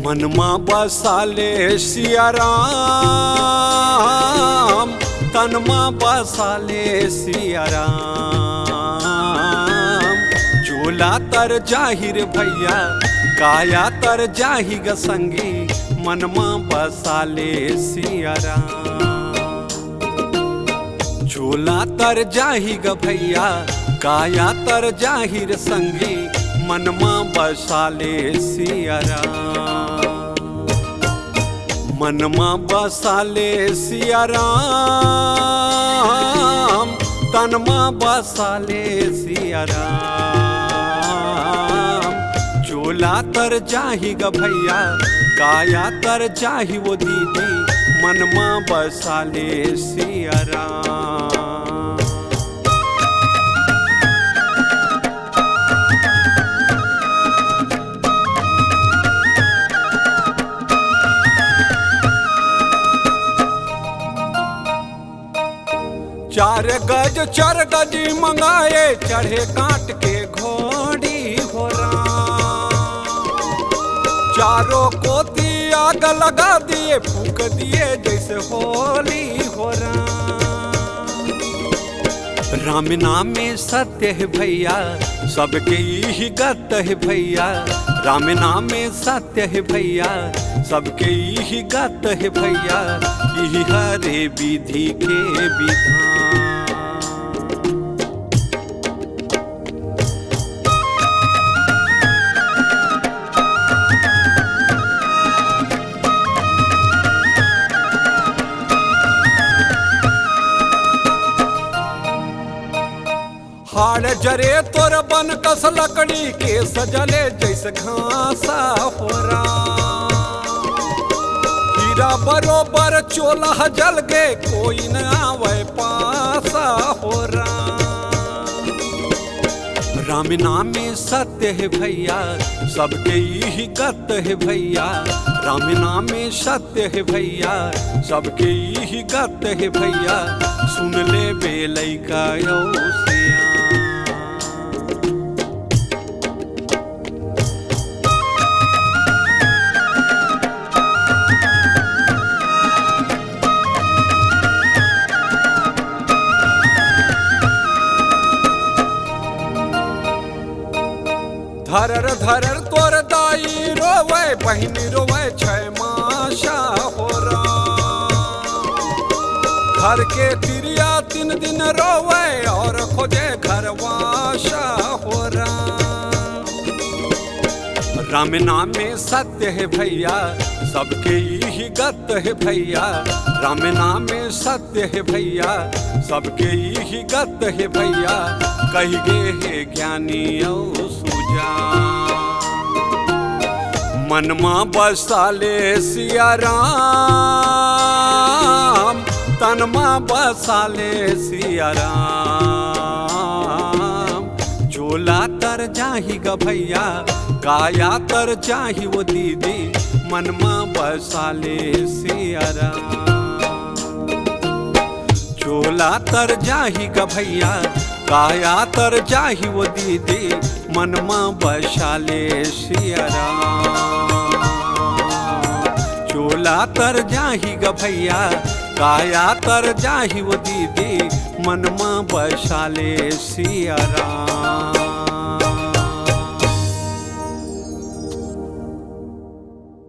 मनमा बसाले सिया राम, तनमा बसाले सिया राम। चोला तर जाहिर भैया काया तर जाहि ग संगी, मनमा बसाले सिया राम। चोला तर जाहि ग भैया काया तर जाहिर संगी, मनमा बसाले सिया राम। मनमा बसाले सिया राम, तनमा बसाले सिया राम। चोला तर जाहि ग भैया काया तर जाहि वो दीदी, मनमा बसाले सिया राम। चार गज चार गजी मंगाए, चढ़े काट के घोड़ी हो राम। चारों कोती आग लगा दिए, फूक दिए जैसे होली हो राम। राम नाम में सत्य है भैया, सबके यही गत है भैया। राम नाम में सत्य है भैया, सबके यही गत है भैया। यही हरे विधि के विधान। हाड़ जरे तोर बन कस लकड़ी के सजले, जैसे घासा हो राम। हीरा बरोबर चोला जल गे, कोई न आवे पासा हो राम। राम नाम में सत्य है भैया, सबके यही गत है भैया। राम नाम में सत्य है भैया, सबके यही गत है भैया। सुन ले बेलई का सिया। धरर धरर तोर दाई रोवे, बहिनी रोवे छय माशा हो राम। घर के तिरिया 3 दिन रोवे, और खोजे घरवाशा हो राम। राम नाम में सत्य है भैया, सबके यही गत है भैया। राम नाम में सत्य है भैया, सबके यही गत है भैया। कही गे है ज्ञानी सुजा, मनमा बसाले सिया राम, तनमा बसाले सिया राम। चोला तर जाहि ग भैया काया तर जाहि वो दीदी, मनमा बसाले सिया राम। चोला तर जाहि ग भैया काया तर जाहि वो दीदी, मनमा बसाले सिया राम। चोला तर जाहि ग भैया काया तर जाहि वो दीदी, मनमा बसाले सिया राम।